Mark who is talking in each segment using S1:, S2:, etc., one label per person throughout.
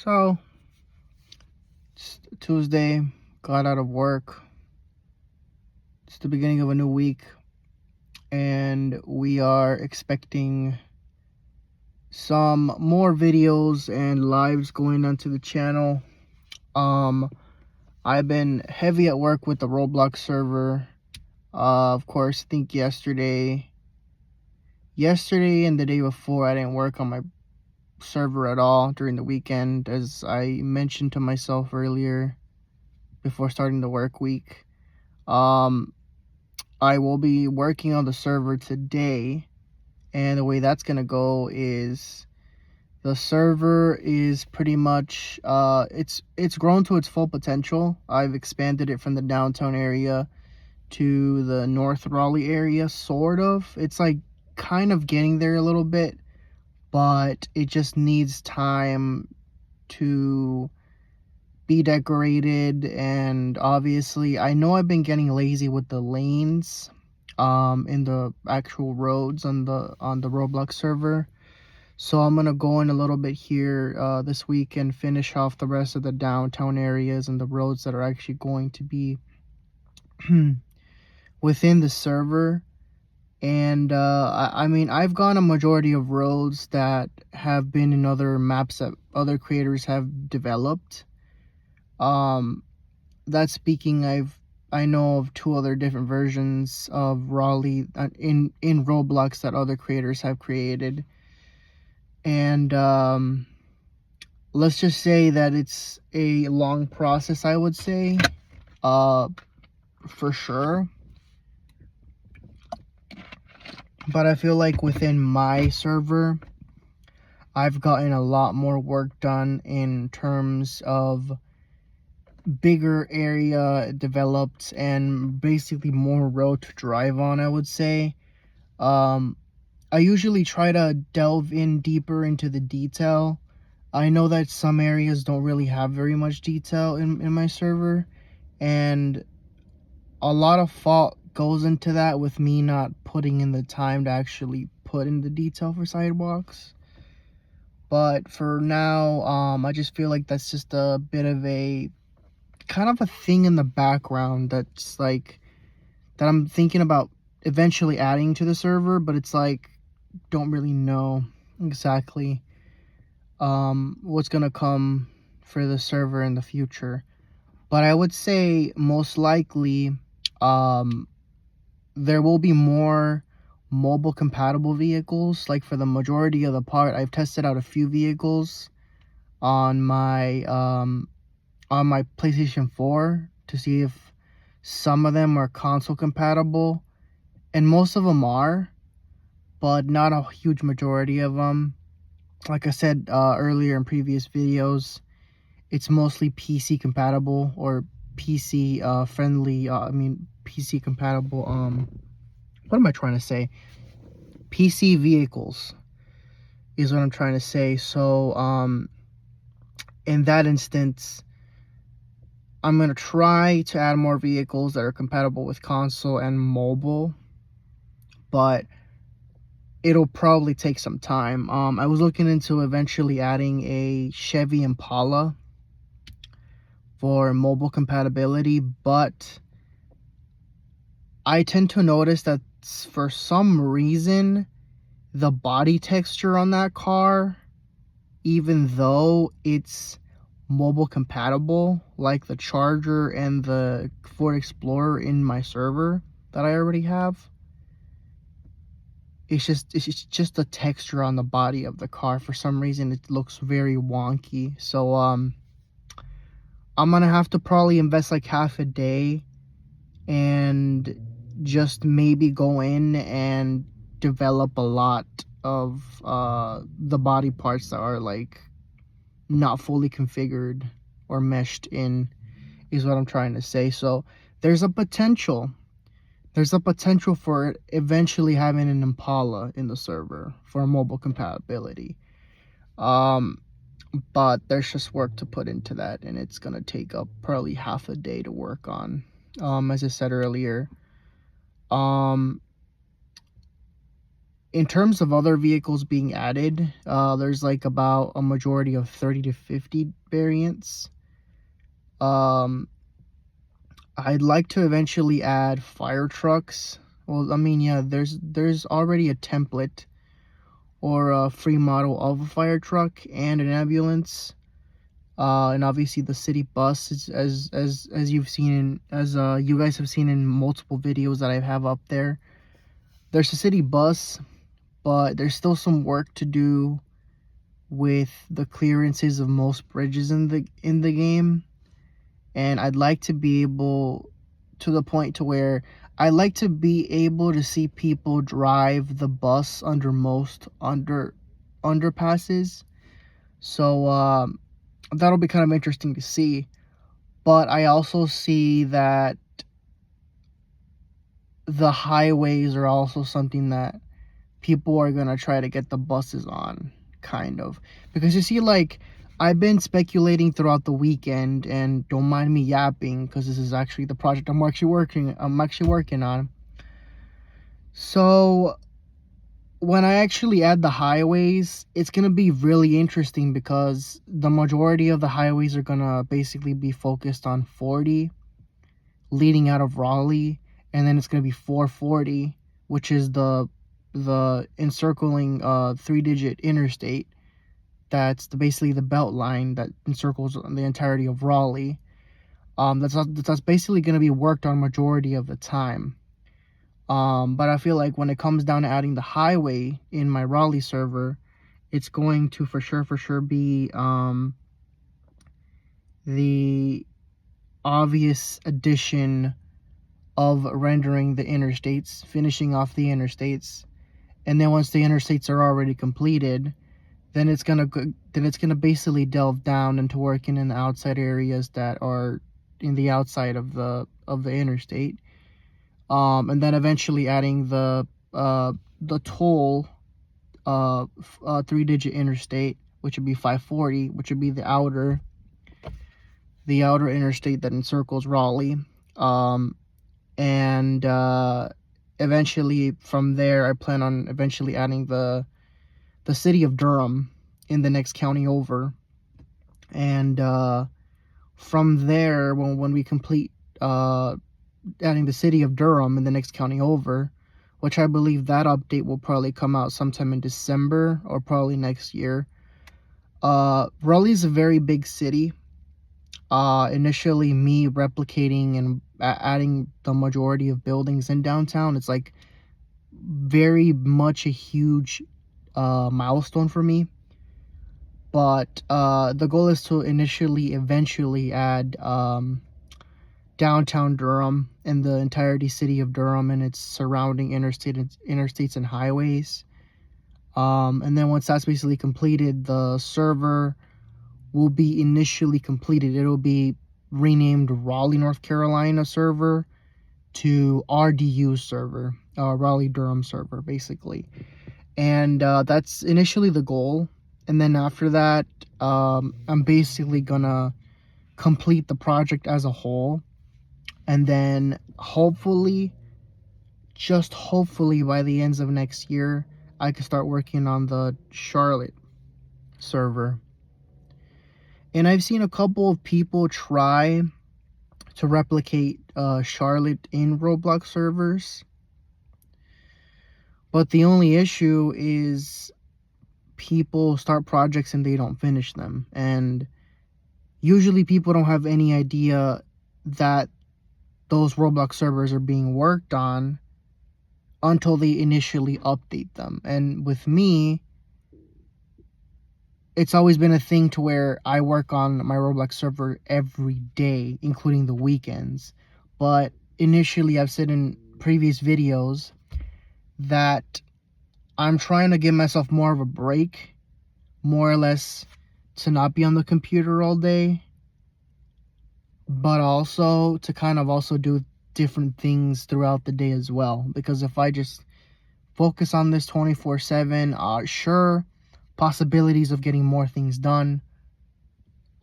S1: So, it's Tuesday, got out of work. It's the beginning of a new week, and we are expecting some more videos and lives going onto the channel. Um, I've been heavy at work with the Roblox server. Of course, I think yesterday and the day before, I didn't work on my server at all during the weekend, as I mentioned to myself earlier before starting the work week. I will be working on the server today, and the way that's gonna go is the server is pretty much it's grown to its full potential. I've expanded it from the downtown area to the North Raleigh area, sort of. It's like kind of getting there a little bit, but it just needs time to be decorated. And obviously, I know I've been getting lazy with the lanes in the actual roads on the Roblox server. So I'm gonna go in a little bit here this week and finish off the rest of the downtown areas and the roads that are actually going to be within the server. And I mean, I've gone a majority of roads that have been in other maps that other creators have developed. That speaking, I know of two other different versions of Raleigh in Roblox that other creators have created. And let's just say that it's a long process, I would say, for sure. But I feel like within my server, I've gotten a lot more work done in terms of bigger area developed and basically more road to drive on, I would say. I usually try to delve in deeper into the detail. I know that some areas don't really have very much detail in my server, and a lot of fault goes into that with me not putting in the time to actually put in the detail for sidewalks. But for now, I just feel like that's just a bit of a kind of a thing in the background that's like that I'm thinking about eventually adding to the server, but it's like don't really know exactly what's gonna come for the server in the future. But I would say most likely there will be more mobile compatible vehicles. Like for the majority of the part, I've tested out a few vehicles on my PlayStation 4 to see if some of them are console compatible, and most of them are, but not a huge majority of them. Like I said earlier in previous videos, it's mostly PC compatible or PC friendly. PC compatible. What am I trying to say? PC vehicles is what I'm trying to say. So in that instance, I'm gonna try to add more vehicles that are compatible with console and mobile, but it'll probably take some time. I was looking into eventually adding a Chevy Impala for mobile compatibility, but I tend to notice that for some reason the body texture on that car, even though it's mobile compatible like the Charger and the Ford Explorer in my server that I already have, it's just the texture on the body of the car. For some reason it looks very wonky. So I'm gonna have to probably invest like half a day and just maybe go in and develop a lot of the body parts that are like not fully configured or meshed in, is what I'm trying to say. So there's a potential for eventually having an Impala in the server for mobile compatibility. But there's just work to put into that, and it's gonna take up probably half a day to work on. As I said earlier, in terms of other vehicles being added, there's like about a majority of 30 to 50 variants. Um, I'd like to eventually add fire trucks. Well, I mean, yeah, there's already a template or a free model of a fire truck and an ambulance. And obviously the city bus is, as you've seen in, as you guys have seen in multiple videos that I have up there. There's a city bus, but there's still some work to do with the clearances of most bridges in the game, and I'd like to be able to the point to where I like to be able to see people drive the bus under most underpasses. So that'll be kind of interesting to see. But I also see that the highways are also something that people are gonna try to get the buses on, kind of, because you see, like, I've been speculating throughout the weekend, and don't mind me yapping because this is actually the project I'm actually working on. So when I actually add the highways, it's gonna be really interesting because the majority of the highways are gonna basically be focused on 40 leading out of Raleigh, and then it's gonna be 440, which is the encircling 3-digit interstate. That's basically the belt line that encircles the entirety of Raleigh. That's basically going to be worked on majority of the time. But I feel like when it comes down to adding the highway in my Raleigh server, it's going to for sure be the obvious addition of rendering the interstates, finishing off the interstates, and then once the interstates are already completed, then it's gonna basically delve down into working in the outside areas that are in the outside of the interstate, and then eventually adding the toll 3-digit interstate, which would be 540, which would be the outer interstate that encircles Raleigh, and eventually from there I plan on eventually adding the city of Durham in the next county over, and from there, when we complete adding the city of Durham in the next county over, which I believe that update will probably come out sometime in December or probably next year. Raleigh's a very big city. Initially me replicating and adding the majority of buildings in downtown, it's like very much a huge milestone for me. But the goal is to eventually add downtown Durham and the entirety city of Durham and its surrounding interstates and highways. And then once that's basically completed, the server will be initially completed. It'll be renamed Raleigh, North Carolina server to RDU server, Raleigh Durham server, basically. And that's initially the goal. And then after that, I'm basically gonna complete the project as a whole, and then hopefully, just hopefully, by the ends of next year, I can start working on the Charlotte server. And I've seen a couple of people try to replicate Charlotte in Roblox servers, but the only issue is people start projects and they don't finish them, and usually people don't have any idea that those Roblox servers are being worked on until they initially update them. And with me, it's always been a thing to where I work on my Roblox server every day, including the weekends. But initially, I've said in previous videos that I'm trying to give myself more of a break, more or less, to not be on the computer all day, but also to kind of also do different things throughout the day as well. Because if I just focus on this 24/7, sure, possibilities of getting more things done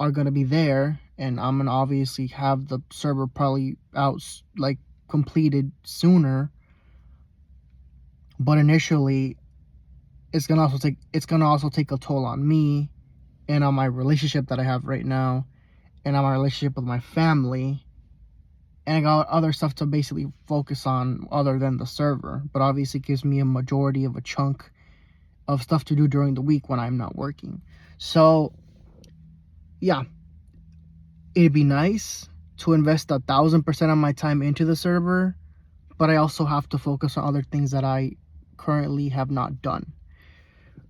S1: are going to be there, and I'm going to obviously have the server probably out, like, completed sooner. But initially, it's gonna also take a toll on me and on my relationship that I have right now, and on my relationship with my family. And I got other stuff to basically focus on other than the server, but obviously it gives me a majority of a chunk of stuff to do during the week when I'm not working. So yeah, it'd be nice to invest 1,000% of my time into the server, but I also have to focus on other things that I currently have not done.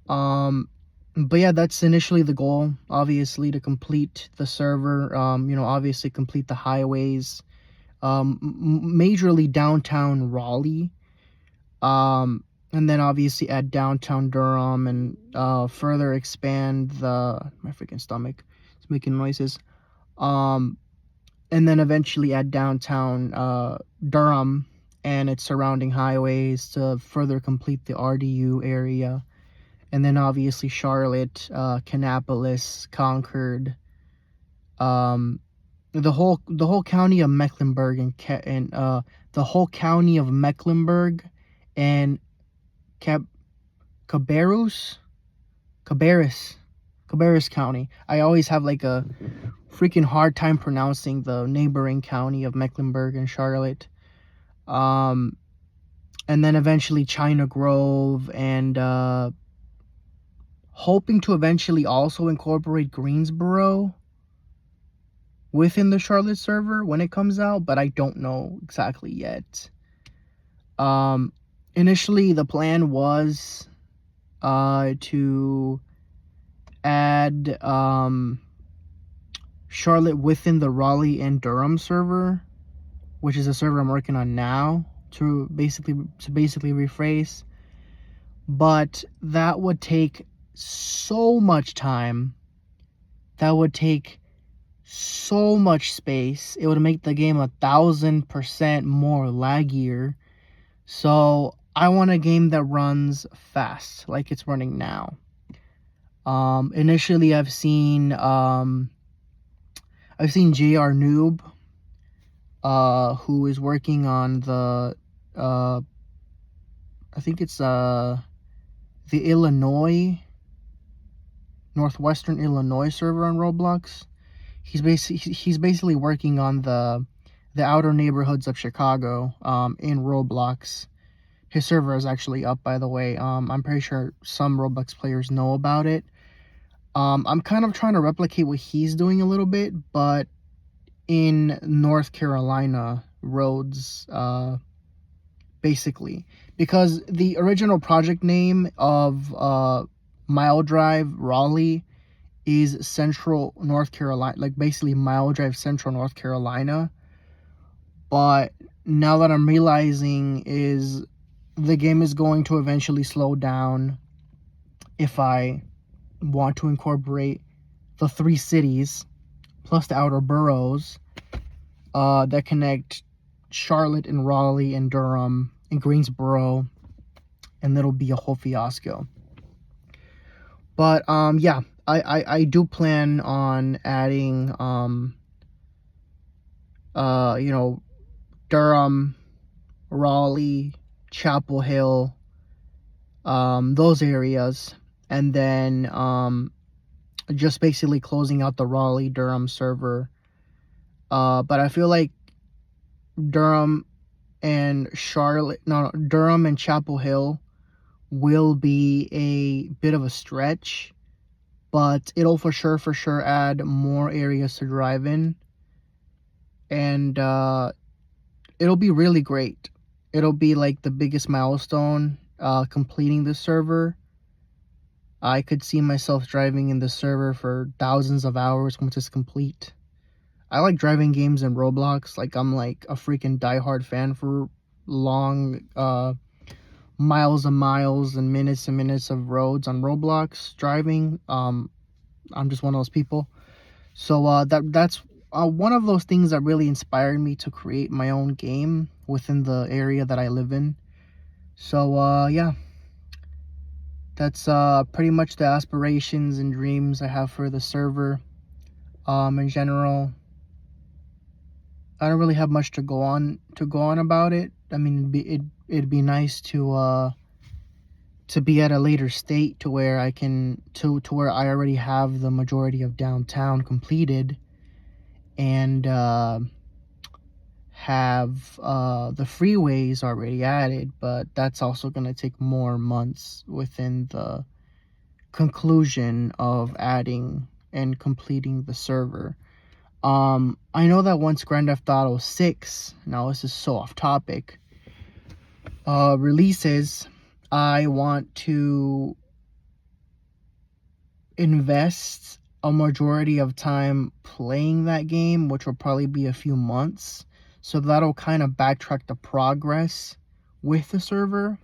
S1: But yeah, that's initially the goal, obviously, to complete the server. Obviously complete the highways, majorly downtown Raleigh, and then obviously add downtown Durham, and further expand my freaking stomach, it's making noises. And then eventually add downtown Durham and its surrounding highways to further complete the RDU area. And then obviously Charlotte, Kannapolis, Concord, the whole county of Mecklenburg and the whole county of Mecklenburg and Cabarrus County. I always have like a freaking hard time pronouncing the neighboring county of Mecklenburg and Charlotte. And then eventually China Grove, and hoping to eventually also incorporate Greensboro within the Charlotte server when it comes out, but I don't know exactly yet. Initially the plan was to add Charlotte within the Raleigh and Durham server, which is a server I'm working on now, to basically rephrase. But that would take so much time. That would take so much space. It would make the game 1,000% more laggier. So I want a game that runs fast, like it's running now. Initially I've seen JR Noob, who is working on the I think it's the Northwestern Illinois server on Roblox. He's basically working on the outer neighborhoods of Chicago in Roblox. His server is actually up, by the way. I'm pretty sure some Roblox players know about it. I'm kind of trying to replicate what he's doing a little bit, but in North Carolina roads, basically, because the original project name of Mile Drive Raleigh is Central North Carolina, like basically Mile Drive Central North Carolina. But now that I'm realizing is the game is going to eventually slow down if I want to incorporate the 3 cities plus the outer boroughs that connect Charlotte and Raleigh and Durham and Greensboro, and that'll be a whole fiasco. But yeah, I do plan on adding Durham, Raleigh, Chapel Hill, those areas, and then just basically closing out the Raleigh Durham server. But I feel like Durham and Chapel Hill will be a bit of a stretch, but it'll for sure add more areas to drive in, and it'll be really great. It'll be like the biggest milestone, completing the server. I could see myself driving in the server for thousands of hours once it's complete. I like driving games in Roblox. Like, I'm like a freaking diehard fan for long miles and miles and minutes of roads on Roblox driving. I'm just one of those people. So that's one of those things that really inspired me to create my own game within the area that I live in. So yeah, that's pretty much the aspirations and dreams I have for the server. In general, I don't really have much to go on about it. I mean, it'd be nice to to be at a later state to where I can to where I already have the majority of downtown completed, and have the freeways already added. But that's also going to take more months within the conclusion of adding and completing the server. I know that once Grand Theft Auto 6, now this is so off topic, releases, I want to invest a majority of time playing that game, which will probably be a few months. So that'll kind of backtrack the progress with the server.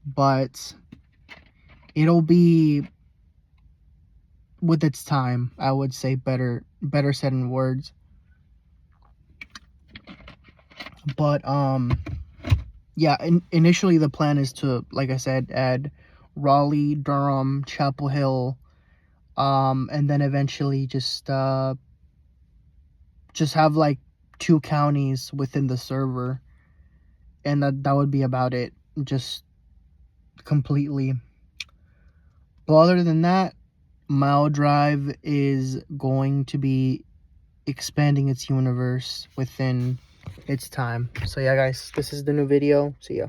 S1: But it'll be with its time, I would say. Better said in words. But yeah, initially the plan is to, like I said, add Raleigh, Durham, Chapel Hill, and then eventually just have like 2 counties within the server, and that would be about it, just completely. But other than that, Mile Drive is going to be expanding its universe within its time. So yeah, guys, this is the new video. See ya.